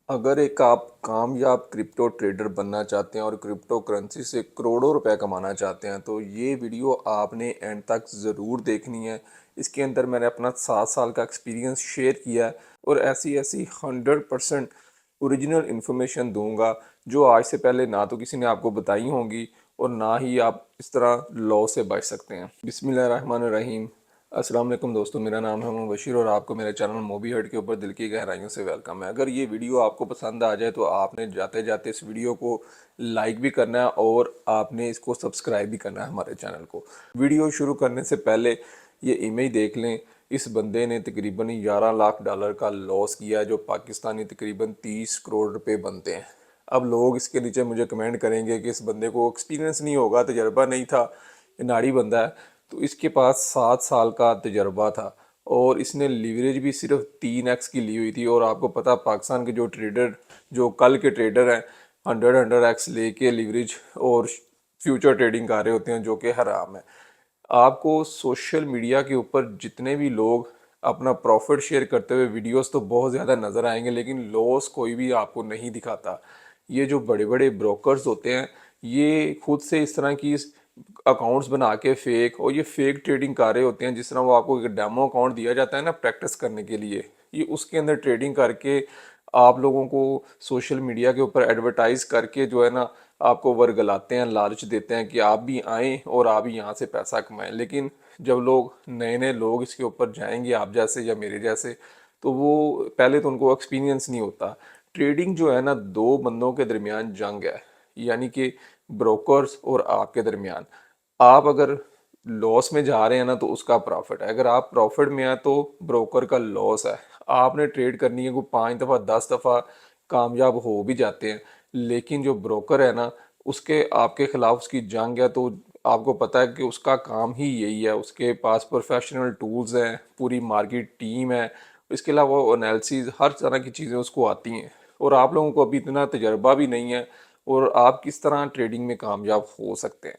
अगर एक आप कामयाब क्रिप्टो ट्रेडर बनना चाहते हैं और क्रिप्टो करेंसी से करोड़ों रुपए कमाना चाहते हैं तो ये वीडियो आपने एंड तक ज़रूर देखनी है। इसके अंदर मैंने अपना 7 साल का एक्सपीरियंस शेयर किया है और ऐसी ऐसी 100% ओरिजिनल इन्फॉर्मेशन दूंगा जो आज से पहले ना तो किसी ने आपको बताई होंगी और ना ही आप इस तरह लॉ से बच सकते हैं। बिस्मिल्लाहिर्रहमानिर्रहीम। अस्सलाम वालेकुम दोस्तों, मेरा नाम है मोहम्मद बशीर और आपको मेरे चैनल मोबी हट के ऊपर दिल की गहराइयों से वेलकम है। अगर ये वीडियो आपको पसंद आ जाए तो आपने जाते जाते इस वीडियो को लाइक भी करना है और आपने इसको सब्सक्राइब भी करना है हमारे चैनल को। वीडियो शुरू करने से पहले ये इमेज देख लें। इस बंदे ने तकरीबन 11 लाख डॉलर का लॉस किया है, जो पाकिस्तानी तकरीबन 30 करोड़ रुपए बनते हैं। अब लोग इसके नीचे मुझे कमेंट करेंगे कि इस बंदे को एक्सपीरियंस नहीं होगा, तजर्बा नहीं था, ये नाड़ी बंदा है। तो इसके पास 7 साल का तजर्बा था और इसने लीवरेज भी सिर्फ 3x की ली हुई थी। और आपको पता पाकिस्तान के जो ट्रेडर, जो कल के ट्रेडर हैं, 100x लेके लीवरेज और फ्यूचर ट्रेडिंग कर रहे होते हैं, जो कि हराम है। आपको सोशल मीडिया के ऊपर जितने भी लोग अपना प्रॉफिट शेयर करते हुए वीडियोस तो बहुत ज़्यादा नज़र आएंगे, लेकिन लॉस कोई भी आपको नहीं दिखाता। ये जो बड़े बड़े ब्रोकर्स होते हैं, ये खुद से इस तरह की अकाउंट्स बना के फेक, और ये फेक ट्रेडिंग कर रहे होते हैं। जिस तरह वो आपको एक डेमो अकाउंट दिया जाता है ना प्रैक्टिस करने के लिए, ये उसके अंदर ट्रेडिंग करके आप लोगों को सोशल मीडिया के ऊपर एडवर्टाइज करके जो है ना आपको वर्गलाते हैं, लालच देते हैं कि आप भी आएँ और आप भी यहाँ से पैसा कमाएं। लेकिन जब लोग नए नए लोग इसके ऊपर जाएंगे, आप जैसे या मेरे जैसे, तो वो पहले तो उनको एक्सपीरियंस नहीं होता। ट्रेडिंग जो है ना दो बंदों के दरमियान जंग है, यानी कि ब्रोकर्स और आपके दरमियान। आप अगर लॉस में जा रहे हैं ना तो उसका प्रॉफिट है, अगर आप प्रॉफिट में हैं तो ब्रोकर का लॉस है। आपने ट्रेड करनी है, कोई 5 दफ़ा 10 दफ़ा कामयाब हो भी जाते हैं, लेकिन जो ब्रोकर है ना उसके आपके खिलाफ उसकी जंग है। तो आपको पता है कि उसका काम ही यही है, उसके पास प्रोफेशनल टूल्स हैं, पूरी मार्केट टीम है, इसके अलावा वो एनालिसिस हर तरह की चीज़ें उसको आती हैं। और आप लोगों को अभी इतना तजर्बा भी नहीं है, और आप किस तरह ट्रेडिंग में कामयाब हो सकते हैं।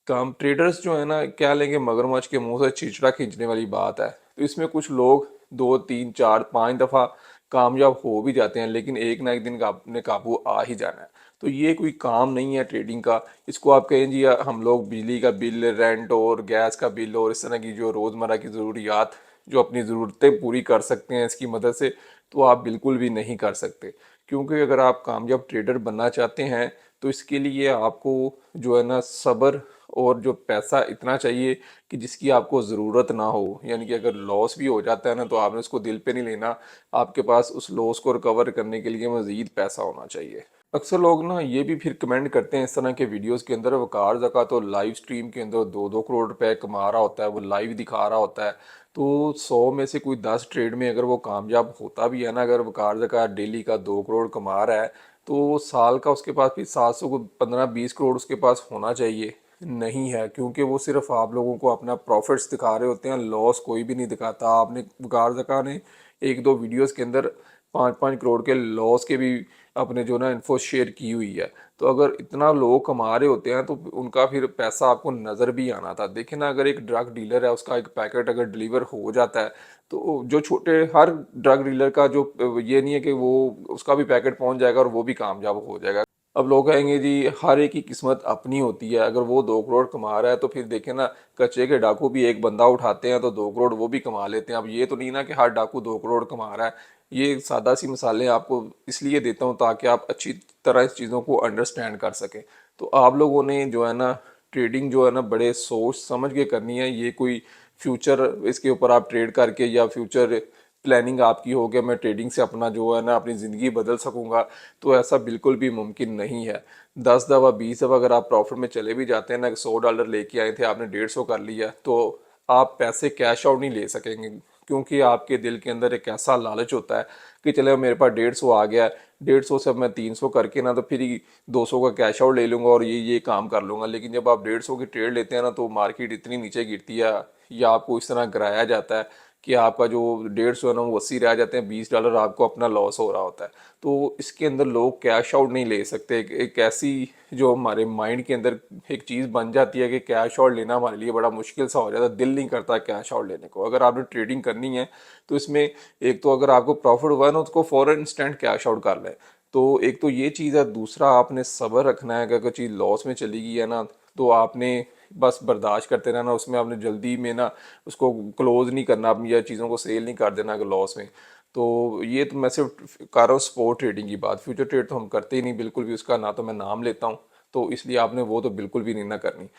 काम ट्रेडर्स जो है ना क्या लेंगे, मगरमच्छ के मुंह से चिचड़ा खींचने वाली बात है। तो इसमें कुछ लोग 2 3 4 5 दफ़ा कामयाब हो भी जाते हैं, लेकिन एक ना एक दिन का अपने काबू आ ही जाना है। तो ये कोई काम नहीं है ट्रेडिंग का। इसको आप कहें जी हम लोग बिजली का बिल, रेंट और गैस का बिल और इस तरह की जो रोज़मर्रा की ज़रूरियात, जो अपनी ज़रूरतें पूरी कर सकते हैं इसकी मदद से, तो आप बिल्कुल भी नहीं कर सकते। क्योंकि अगर आप कामयाब ट्रेडर बनना चाहते हैं तो इसके लिए आपको जो है ना सब्र और जो पैसा इतना चाहिए कि जिसकी आपको ज़रूरत ना हो। यानी कि अगर लॉस भी हो जाता है ना तो आपने उसको दिल पे नहीं लेना, आपके पास उस लॉस को रिकवर करने के लिए मज़ीद पैसा होना चाहिए। अक्सर लोग ना ये भी फिर कमेंट करते हैं इस तरह के वीडियोस के अंदर, वकार जका तो लाइव स्ट्रीम के अंदर 2 2 करोड़ रुपए कमा रहा होता है, वो लाइव दिखा रहा होता है। तो 100 में से कोई 10 ट्रेड में अगर वो कामयाब होता भी है ना, अगर वकार जका डेली का 2 करोड़ कमा रहा है, तो साल का उसके पास भी 700 को 15 20 करोड़ उसके पास होना चाहिए। नहीं है, क्योंकि वो सिर्फ आप लोगों को अपना प्रॉफिट्स दिखा रहे होते हैं, लॉस कोई भी नहीं दिखाता। आपने वकार जका ने एक दो वीडियोस के अंदर 5 5 करोड़ के लॉस के भी अपने जो ना इन्फो शेयर की हुई है। तो अगर इतना लोग कमा रहे होते हैं तो उनका फिर पैसा आपको नज़र भी आना था। देखिए ना, अगर एक ड्रग डीलर है, उसका एक पैकेट अगर डिलीवर हो जाता है तो जो छोटे हर ड्रग डीलर का जो ये नहीं है कि वो उसका भी पैकेट पहुंच जाएगा और वो भी कामयाब हो जाएगा। अब लोग कहेंगे जी हर एक की किस्मत अपनी होती है। अगर वो 2 करोड़ कमा रहा है तो फिर देखे ना, कच्चे के डाकू भी एक बंदा उठाते हैं तो 2 करोड़ वो भी कमा लेते हैं। अब ये तो नहीं ना कि हर डाकू 2 करोड़ कमा रहा है। ये सादा सी मिसालें आपको इसलिए देता हूँ ताकि आप अच्छी तरह इस चीज़ों को अंडरस्टैंड कर सकें। तो आप लोगों ने जो है ना ट्रेडिंग जो है ना बड़े सोच समझ के करनी है। ये कोई फ्यूचर इसके ऊपर आप ट्रेड करके या फ्यूचर प्लानिंग आपकी हो गया मैं ट्रेडिंग से अपना जो है ना अपनी ज़िंदगी बदल सकूंगा, तो ऐसा बिल्कुल भी मुमकिन नहीं है। 10 दफ़ा 20 दफ़ा अगर आप प्रॉफिट में चले भी जाते हैं ना, $100 लेके आए थे, आपने 150 कर लिया, तो आप पैसे कैश आउट नहीं ले सकेंगे। क्योंकि आपके दिल के अंदर एक ऐसा लालच होता है कि चले मेरे पास 150 आ गया, 150 से अब मैं 300 करके ना तो फिर ही 200 का कैश आउट ले लूंगा और ये काम कर लूंगा। लेकिन जब आप 150 की ट्रेड लेते हैं ना तो मार्केट इतनी नीचे गिरती है या आपको इस तरह गिराया जाता है कि आपका जो 150 है ना वो 80 रह जाते हैं, $20 आपको अपना लॉस हो रहा होता है। तो इसके अंदर लोग कैश आउट नहीं ले सकते। एक ऐसी जो हमारे माइंड के अंदर एक चीज़ बन जाती है कि कैश आउट लेना हमारे लिए बड़ा मुश्किल सा हो जाता है, दिल नहीं करता कैश आउट लेने को। अगर आपने ट्रेडिंग करनी है तो इसमें एक तो अगर आपको प्रॉफिट हुआ है ना, उसको फ़ौरन इंस्टेंट कैश आउट कर लें। तो एक तो ये चीज़ है, दूसरा आपने सब्र रखना है कि अगर चीज़ लॉस में चली गई है ना तो आपने बस बर्दाश्त करते रहना, उसमें आपने जल्दी में ना उसको क्लोज नहीं करना अपनी या चीज़ों को सेल नहीं कर देना अगर लॉस में। तो ये तो मैं सिर्फ कर रहा हूँ स्पॉट ट्रेडिंग की बात, फ्यूचर ट्रेड तो हम करते ही नहीं बिल्कुल भी, उसका ना तो मैं नाम लेता हूँ, तो इसलिए आपने वो तो बिल्कुल भी नहीं ना करनी।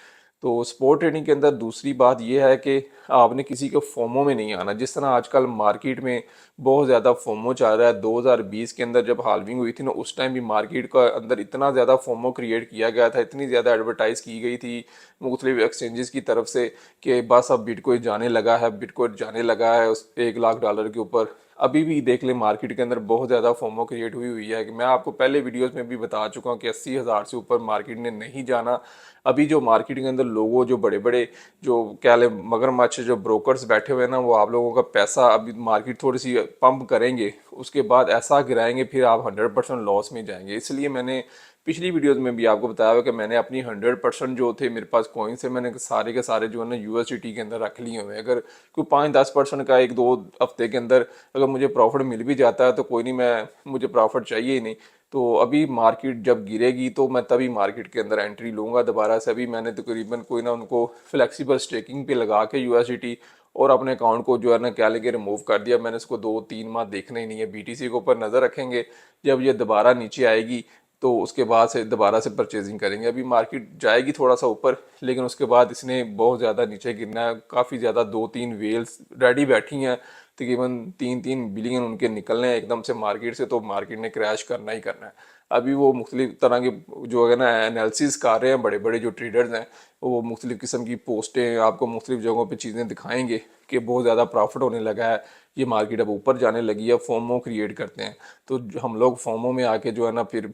तो स्पोर्ट ट्रेडिंग के अंदर दूसरी बात यह है कि आपने किसी के फोमो में नहीं आना। जिस तरह आजकल मार्केट में बहुत ज़्यादा फोमो चल रहा है, 2020 के अंदर जब हाल्विंग हुई थी ना उस टाइम भी मार्केट का अंदर इतना ज़्यादा फोमो क्रिएट किया गया था, इतनी ज़्यादा एडवर्टाइज की गई थी मुख्तलिफ एक्सचेंजेस की तरफ से कि बस अब बिटकॉइन जाने लगा है, बिटकॉइन जाने लगा है उस $1 लाख के ऊपर। अभी भी देख ले मार्केट के अंदर बहुत ज़्यादा फोमो क्रिएट हुई हुई है कि मैं आपको पहले वीडियोस में भी बता चुका हूँ कि 80,000 से ऊपर मार्केट ने नहीं जाना। अभी जो मार्केट के अंदर लोगों जो बड़े बड़े जो क्या ले मगरमच्छ जो ब्रोकर्स बैठे हुए हैं ना, वो आप लोगों का पैसा अभी मार्केट थोड़ी सी पंप करेंगे, उसके बाद ऐसा गिराएंगे फिर आप 100% लॉस में जाएंगे। इसलिए मैंने पिछली वीडियोस में भी आपको बताया हुआ कि मैंने अपनी 100% जो थे मेरे पास कॉइन से मैंने सारे के सारे जो है ना यूएसडीटी के अंदर रख लिए हुए हैं। अगर कोई 5-10% का एक दो हफ्ते के अंदर अगर मुझे प्रॉफिट मिल भी जाता है तो कोई नहीं, मैं मुझे प्रॉफिट चाहिए ही नहीं। तो अभी मार्केट जब गिरेगी तो मैं तभी मार्केट के अंदर एंट्री लूँगा दोबारा से। अभी मैंने तकरीबन कोई ना उनको फ्लेक्सिबल स्टेकिंग पे लगा के यूएसडीटी और अपने अकाउंट को जो है ना क्या लेके रिमूव कर दिया मैंने। इसको 2-3 माह देखना ही नहीं है, बीटीसी के ऊपर नज़र रखेंगे। जब ये दोबारा नीचे आएगी तो उसके बाद से दोबारा से परचेजिंग करेंगे। अभी मार्केट जाएगी थोड़ा सा ऊपर, लेकिन उसके बाद इसने बहुत ज़्यादा नीचे गिरना है। काफ़ी ज़्यादा 2-3 वेल्स रेडी बैठी हैं, तकरीबन 3-3 बिलियन उनके निकलने हैं एकदम से मार्केट से, तो मार्केट ने क्रैश करना ही करना है। अभी वो मुख्तलिफ तरह के जो है ना एनालिसिस कर रहे हैं, बड़े बड़े जो ट्रेडर्स हैं वो मुख्तलिफ किस्म की पोस्टें आपको मुख्तलिफ जगहों पे चीज़ें दिखाएंगे कि बहुत ज़्यादा प्रॉफिट होने लगा है, ये मार्केट अब ऊपर जाने लगी है। फोमो क्रिएट करते हैं तो हम लोग फोमो में आके जो है ना फिर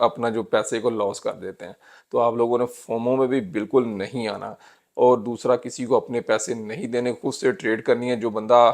अपना जो पैसे को लॉस कर देते हैं। तो आप लोगों ने फोमो में भी बिल्कुल नहीं आना। और दूसरा, किसी को अपने पैसे नहीं देने, खुद से ट्रेड करनी है। जो बंदा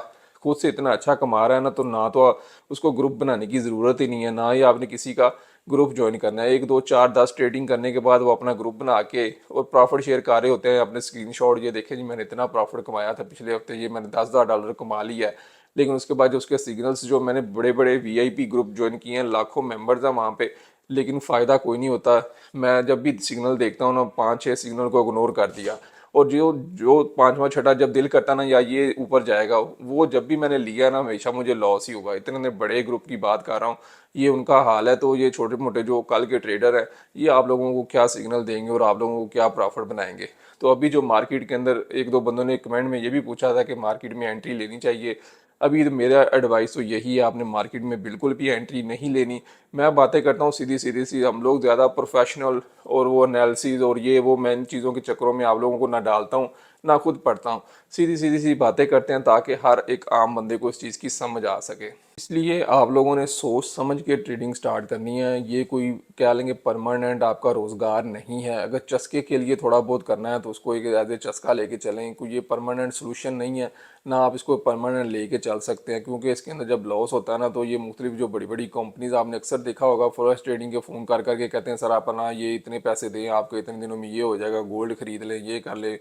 खुद से इतना अच्छा कमा रहा है ना तो उसको ग्रुप बनाने की ज़रूरत ही नहीं है, ना ही आपने किसी का ग्रुप ज्वाइन करना है। 1 2 4 10 ट्रेडिंग करने के बाद वो अपना ग्रुप बना के और प्रॉफिट शेयर कर रहे होते हैं। अपने स्क्रीनशॉट ये देखें जी मैंने इतना प्रॉफिट कमाया था पिछले हफ्ते, ये मैंने $10,000 कमा लिया है। लेकिन उसके बाद जो उसके सिग्नल्स जो मैंने बड़े बड़े वीआईपी ग्रुप ज्वाइन किए हैं, लाखों मेंबर्स हैं वहाँ पे, लेकिन फ़ायदा कोई नहीं होता। मैं जब भी सिग्नल देखता हूँ ना 5-6 सिग्नल को इग्नोर कर दिया। और जो जो पांचवा छठा जब दिल करता ना या ये ऊपर जाएगा, वो जब भी मैंने लिया ना हमेशा मुझे लॉस ही हुआ। इतने बड़े ग्रुप की बात कर रहा हूँ, ये उनका हाल है। तो ये छोटे मोटे जो कल के ट्रेडर हैं, ये आप लोगों को क्या सिग्नल देंगे और आप लोगों को क्या प्रॉफिट बनाएंगे। तो अभी जो मार्केट के अंदर एक दो बंदों ने कमेंट में ये भी पूछा था कि मार्केट में एंट्री लेनी चाहिए। अभी तो मेरा एडवाइस तो यही है, आपने मार्केट में बिल्कुल भी एंट्री नहीं लेनी। मैं बातें करता हूँ सीधी सीधी सी, हम लोग ज़्यादा प्रोफेशनल और वो एनालिसिस और ये वो मैं इन चीज़ों के चक्करों में आप लोगों को ना डालता हूँ ना खुद पढ़ता हूँ। सीधी सीधी सी बातें करते हैं ताकि हर एक आम बंदे को इस चीज़ की समझ आ सके। इसलिए आप लोगों ने सोच समझ के ट्रेडिंग स्टार्ट करनी है। ये कोई क्या लेंगे परमानेंट आपका रोज़गार नहीं है। अगर चस्के के लिए थोड़ा बहुत करना है तो उसको एक एज ए चस्का लेके चलें, कोई ये परमानेंट सोल्यूशन नहीं है। ना आप इसको परमानेंट लेके चल सकते हैं, क्योंकि इसके अंदर जब लॉस होता है ना तो ये मुख्तलिफ जो बड़ी बड़ी कंपनीज आपने अक्सर देखा होगा फॉरेक्स ट्रेडिंग के फ़ोन कर करके कहते हैं सर आप ना ये इतने पैसे दें, आपको इतने दिनों में ये हो जाएगा, गोल्ड खरीद लें, ये कर ले।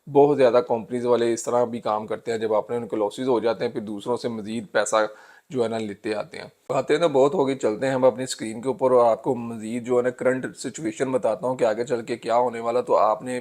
बहुत ज़्यादा कंपनीज वाले इस तरह भी काम करते हैं। जब आपने उनके लॉसेज हो जाते हैं फिर दूसरों से मजीद पैसा जो है ना लेते आते हैं। बातें ना बहुत हो गई, चलते हैं हम अपनी स्क्रीन के ऊपर और आपको मजीद जो है ना करंट सिचुएशन बताता हूँ कि आगे चल के क्या होने वाला, तो आपने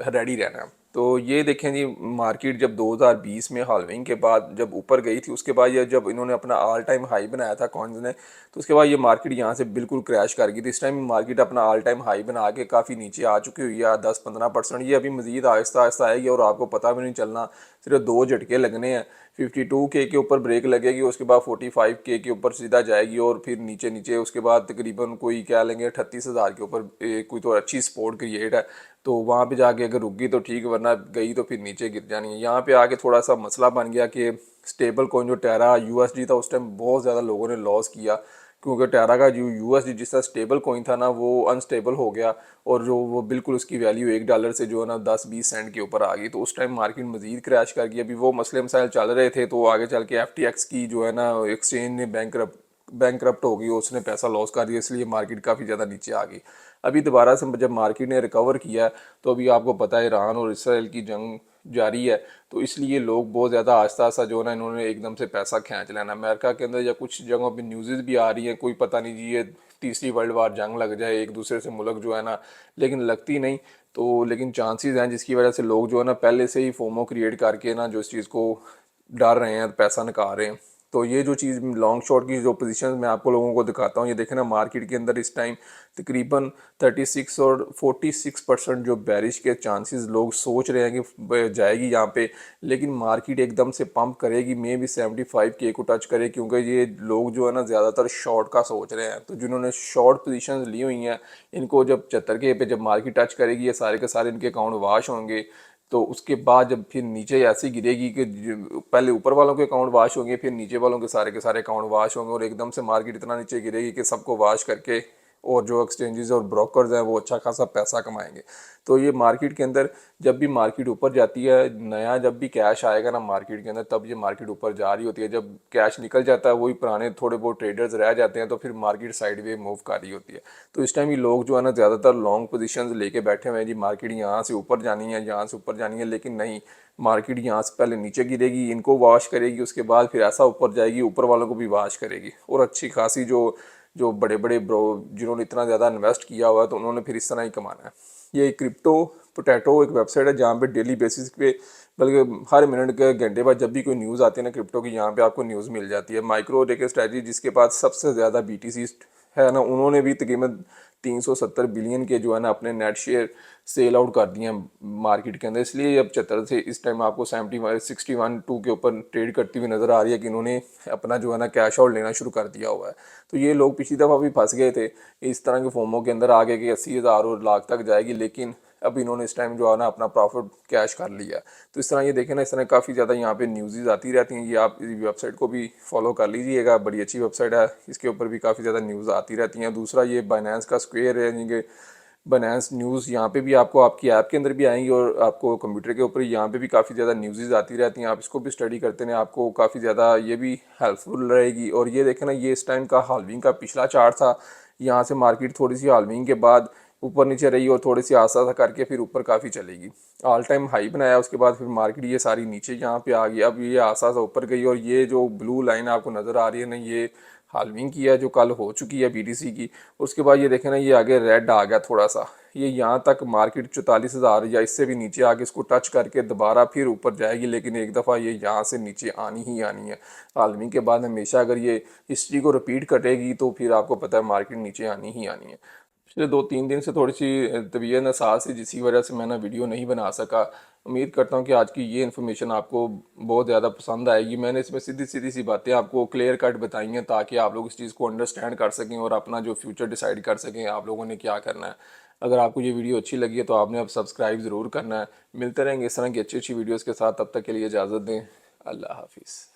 रेडी रहना है। तो ये देखें जी, मार्केट जब 2020 में हाल्विंग के बाद जब ऊपर गई थी, उसके बाद ये जब इन्होंने अपना ऑल टाइम हाई बनाया था कॉइन्स ने, तो उसके बाद ये मार्केट यहाँ से बिल्कुल क्रैश कर गई थी। इस टाइम मार्केट अपना ऑल टाइम हाई बना के काफ़ी नीचे आ चुकी हुई है, 10-15%। ये अभी मजीद आहिस्ता आहिस्ता आएगी और आपको पता भी नहीं चलना, सिर्फ 2 झटके लगने हैं। 52K के ऊपर ब्रेक लगेगी, उसके बाद 45K के ऊपर सीधा जाएगी और फिर नीचे नीचे उसके बाद तकरीबन कोई क्या लेंगे 38,000 के ऊपर कोई तो अच्छी सपोर्ट क्रिएट है। तो वहाँ पे जाके अगर रुक गई तो ठीक, वरना गई तो फिर नीचे गिर जानी है। यहाँ पे आके थोड़ा सा मसला बन गया कि स्टेबल कॉइन जो टेरा यूएसडी था उस टाइम बहुत ज़्यादा लोगों ने लॉस किया। क्योंकि टेरा का जो यूएसडी जिस तरह स्टेबल कॉइन था ना वो अनस्टेबल हो गया और जो वो बिल्कुल उसकी वैल्यू $1 से जो है ना 10-20 सेंट के ऊपर आ गई। तो उस टाइम मार्केट मजीद क्रैश कर गई। अभी वो मसले मसाइल चल रहे थे तो आगे चल के FTX की जो है ना एक्सचेंज ने बैंक हो गई, उसने पैसा लॉस कर दिया, इसलिए मार्केट काफ़ी ज़्यादा नीचे आ गई। अभी दोबारा से जब मार्केट ने रिकवर किया तो अभी आपको पता है ईरान और इसराइल की जंग जारी है, तो इसलिए लोग बहुत ज़्यादा आस्ता आस्ता जो है ना इन्होंने एकदम से पैसा खींच लेना। अमेरिका के अंदर या कुछ जगहों पे न्यूज़ भी आ रही है, कोई पता नहीं जी ये तीसरी वर्ल्ड वार जंग लग जाए एक दूसरे से मुल्क जो है ना, लेकिन लगती नहीं। तो लेकिन चांसेस हैं जिसकी वजह से लोग जो है ना पहले से ही फोमो क्रिएट करके ना जो इस चीज़ को डर रहे हैं, पैसा निकाल रहे हैं। तो ये जो चीज़ लॉन्ग शॉट की जो पोजीशन मैं आपको लोगों को दिखाता हूँ, ये देखें ना मार्केट के अंदर इस टाइम तकरीबन 36 और 46% जो बैरिश के चांसेस लोग सोच रहे हैं कि जाएगी यहाँ पे, लेकिन मार्केट एकदम से पंप करेगी, मे भी 75K को टच करे, क्योंकि ये लोग जो है ना ज़्यादातर शॉर्ट का सोच रहे हैं। तो जिन्होंने शॉर्ट पोजीशन ली हुई हैं इनको जब 75K पे जब मार्केट टच करेगी ये सारे के सारे इनके अकाउंट वाश होंगे। तो उसके बाद जब फिर नीचे ऐसी गिरेगी कि पहले ऊपर वालों के अकाउंट वाश होंगे, फिर नीचे वालों के सारे अकाउंट वाश होंगे और एकदम से मार्केट इतना नीचे गिरेगी कि सबको वाश करके और जो एक्सचेंजेस और ब्रोकर्स हैं वो अच्छा खासा पैसा कमाएंगे। तो ये मार्केट के अंदर जब भी मार्केट ऊपर जाती है, नया जब भी कैश आएगा ना मार्केट के अंदर, तब ये मार्केट ऊपर जा रही होती है। जब कैश निकल जाता है वही पुराने थोड़े बहुत ट्रेडर्स रह जाते हैं तो फिर मार्केट साइड वे मूव कर रही होती है। तो इस टाइम ये लोग जो है ना ज़्यादातर लॉन्ग पोजीशंस लेके बैठे हुए हैं जी, मार्केट यहाँ से ऊपर जानी है, यहाँ से ऊपर जानी है, लेकिन नहीं, मार्केट यहाँ से पहले नीचे गिरेगी, इनको वॉश करेगी, उसके बाद फिर ऐसा ऊपर जाएगी, ऊपर वालों को भी वॉश करेगी और अच्छी खासी जो जो बड़े बड़े ब्रो जिन्होंने इतना ज़्यादा इन्वेस्ट किया हुआ है तो उन्होंने फिर इस तरह ही कमाना है। ये क्रिप्टो पोटैटो एक वेबसाइट है जहाँ पे डेली बेसिस पे, बल्कि हर मिनट के घंटे बाद जब भी कोई न्यूज़ आती है ना क्रिप्टो की, यहाँ पे आपको न्यूज़ मिल जाती है। माइक्रो डेके स्ट्रैटेजी जिसके पास सबसे ज़्यादा BTC है ना, उन्होंने भी तकरीबन 370 बिलियन के जो है ना अपने नेट शेयर सेल आउट कर दिए हैं मार्केट के अंदर, इसलिए अब 74 से इस टाइम आपको 61-2 के ऊपर ट्रेड करती हुई नज़र आ रही है कि इन्होंने अपना जो है ना कैश आउट लेना शुरू कर दिया हुआ है। तो ये लोग पिछली दफ़ा भी फंस गए थे इस तरह के फोमो के अंदर, आगे के 80,000 और लाख तक जाएगी, लेकिन अब इन्होंने इस टाइम जो है ना अपना प्रॉफिट कैश कर लिया। तो इस तरह ये देखें ना, इस तरह काफ़ी ज़्यादा यहाँ पे न्यूज़ आती रहती हैं। ये आप इस वेबसाइट को भी फॉलो कर लीजिएगा, बड़ी अच्छी वेबसाइट है, इसके ऊपर भी काफ़ी ज़्यादा न्यूज़ आती रहती हैं। दूसरा ये बाइनेंस का स्क्वायर है, यानी कि बाइनेंस न्यूज़ यहाँ पे भी आपको आपकी ऐप के अंदर भी आएंगी और आपको कंप्यूटर के ऊपर यहाँ पे भी काफ़ी ज़्यादा न्यूज़ आती रहती हैं। आप इसको भी स्टडी करते हैं, आपको काफ़ी ज़्यादा ये भी हेल्पफुल रहेगी। और ये देखें ना, ये इस टाइम का हाल्विंग का पिछला चार्ट था, यहाँ से मार्केट थोड़ी सी हाल्विंग के बाद ऊपर नीचे रही और थोड़ी सी आस्था सा करके फिर ऊपर काफ़ी चलेगी, ऑल टाइम हाई बनाया, उसके बाद फिर मार्केट ये सारी नीचे यहाँ पे आ गई। अब ये आस्था सा ऊपर गई और ये जो ब्लू लाइन आपको नज़र आ रही है ना, ये हाल्विंग की है जो कल हो चुकी है BTC की। उसके बाद ये देखें ना, ये आगे रेड आ गया थोड़ा सा, ये यहाँ तक मार्केट 44,000 या इससे भी नीचे आके इसको टच करके दोबारा फिर ऊपर जाएगी, लेकिन एक दफ़ा ये यहाँ से नीचे आनी ही आनी है। हाल्विंग के बाद हमेशा अगर ये हिस्ट्री को रिपीट करेगी तो फिर आपको पता है मार्केट नीचे आनी ही आनी है। पिछले 2-3 दिन से थोड़ी सी तबीयत नासाज थी जिसकी वजह से मैं ना वीडियो नहीं बना सका। उम्मीद करता हूँ कि आज की ये इन्फॉर्मेशन आपको बहुत ज़्यादा पसंद आएगी। मैंने इसमें सीधी सीधी सी बातें आपको क्लियर कट बताई हैं ताकि आप लोग इस चीज़ को अंडरस्टैंड कर सकें और अपना जो फ्यूचर डिसाइड कर सकें आप लोगों ने क्या करना है। अगर आपको ये वीडियो अच्छी लगी है तो आपने अब सब्सक्राइब ज़रूर करना है। मिलते रहेंगे इस तरह की अच्छी अच्छी वीडियोज़ के साथ, तब तक के लिए इजाज़त दें। अल्लाह हाफिज़।